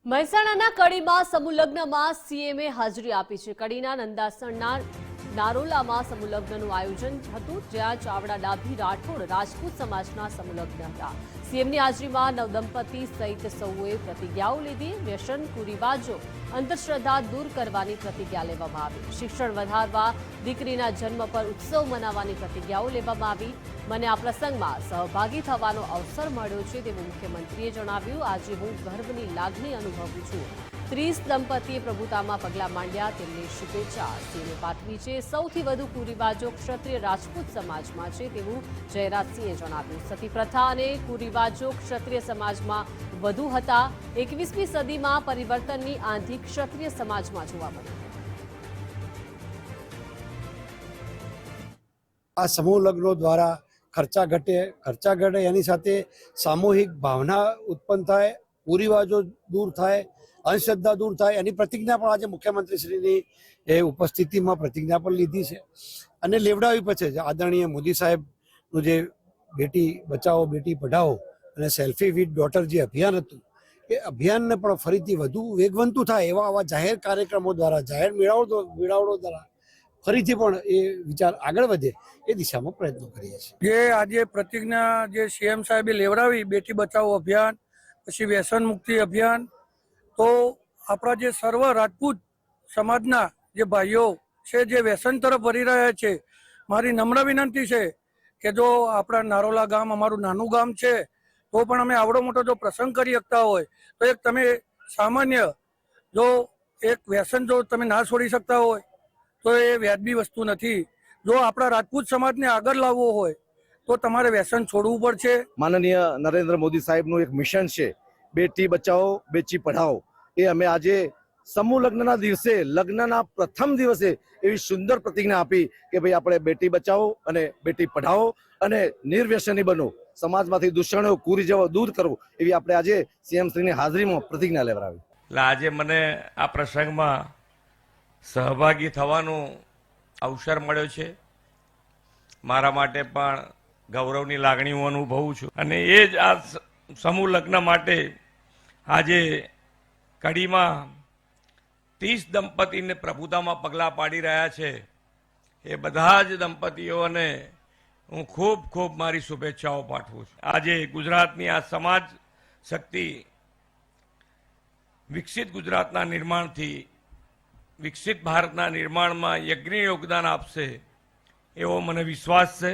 મહેસાણાના કડીમાં સમૂહલગ્નમાં સીએમએ હાજરી આપી છે। કડીના નંદાસણના નારોલામાં સમૂહલગ્નનું આયોજન હતું, જ્યાં ચાવડા ડાભી રાઠોડ રાજપૂત સમાજના સમૂહલગ્ન હતા। સીએમની હાજરીમાં નવદંપતિ સહિત સૌએ પ્રતિજ્ઞાઓ લીધી। વ્યસન કુરિવાજો અંધશ્રદ્ધા દૂર કરવાની પ્રતિજ્ઞા લેવામાં આવી। શિક્ષણ વધારવા, દીકરીના જન્મ પર ઉત્સવ મનાવવાની પ્રતિજ્ઞાઓ લેવામાં આવી। મને આ પ્રસંગમાં સહભાગી થવાનો અવસર મળ્યો છે તેવું મુખ્યમંત્રીએ જણાવ્યું। આજે હું ગર્વની લાગણી અનુભવું છું। 30 દંપતીએ પ્રભુતામાં પગલાં માંડ્યા, તેમને શુભેચ્છા સીએમએ પાઠવી છે। સૌથી વધુ કુરિવાજો ક્ષત્રિય રાજપૂત સમાજમાં છે તેવું જયરાજસિંહે જણાવ્યું। સતી પ્રથા અને કુરિવાજો ક્ષત્રિય સમાજમાં વધુ હતા। 21મી સદીમાં પરિવર્તનની આંધી ક્ષત્રિય સમાજમાં જોવા મળી। આ સમૂહ લગ્નો દ્વારા ખર્ચા ઘટે એની સાથે સામૂહિક ભાવના ઉત્પન્ન થાય, કુરિવાજો દૂર થાય, અંધશ્રદ્ધા દૂર થાય, એની પ્રતિજ્ઞા પણ આજે મુખ્યમંત્રીશ્રીની ઉપસ્થિતિમાં પ્રતિજ્ઞા પણ લીધી છે અને લેવડાવી પણ છે। આદરણીય મોદી સાહેબનું જે બેટી બચાવો બેટી પઢાઓ અને સેલ્ફી વિથ ડોટર જે અભિયાન હતું, એ અભિયાનને પણ ફરીથી વધુ વેગવંતું થાય એવા આવા જાહેર કાર્યક્રમો દ્વારા, જાહેર મેળાવડો દ્વારા ફરીથી પણ એ વિચાર આગળ વધે એ દિશામાં પ્રયત્નો કરીએ છીએ। જે આજે પ્રતિજ્ઞા જે સીએમ સાહેબે લેવડાવી, બેટી બચાવો અભિયાન, પછી વ્યસન મુક્તિ અભિયાન, તો આપણા જે સર્વ રાજપૂત સમાજના જે ભાઈઓ છે જે વ્યસન તરફ વળી રહ્યા છે, મારી નમ્ર વિનંતી છે કે જો આપણા નારોલા ગામ અમારું નાનું ગામ છે, તો પણ અમે આવડો મોટો જો પ્રસંગ કરી શકતા હોય તો એક તમે સામાન્ય જો એક વ્યસન જો તમે ના છોડી શકતા હોય તો એ વ્યાજબી વસ્તુ નથી। જો આપણા રાજપૂત સમાજને આગળ લાવવો હોય તો તમારે વ્યસન છોડવું પડશે। માનનીય નરેન્દ્ર મોદી સાહેબનું એક મિશન છે, બેટી બચાવો બેટી પઢાઓ। એ અમે આજે સમૂહ લગ્નના દિવસે, લગ્નના પ્રથમ દિવસે એવી સુંદર પ્રતિજ્ઞા આપી કે ભાઈ આપણે બેટી બચાવો અને બેટી પઢાઓ અને નિર્વ્યસની બનો, સમાજમાંથી દૂષણો કુરિવાજો દૂર કરવો, એવી આપણે આજે સીએમ શ્રીની હાજરીમાં પ્રતિજ્ઞા લેવડાવી। એટલે આજે મને આ પ્રસંગમાં સહભાગી થવાનો અવસર મળ્યો છે। મારા માટે પણ ગૌરવની લાગણી હું અનુભવું છું અને એ જ આ સમૂહ લગ્ન માટે આજે કડીમાં 30 દંપતીને પ્રભુતામાં પગલાં પાડી રહ્યા છે। એ બધા જ દંપતીઓને હું ખૂબ ખૂબ મારી શુભેચ્છાઓ પાઠવું છું। આજે ગુજરાતની આ સમાજ શક્તિ વિકસિત ગુજરાતના નિર્માણથી વિકસિત ભારતના નિર્માણમાં યજ્ઞ યોગદાન આપશે એવો મને વિશ્વાસ છે।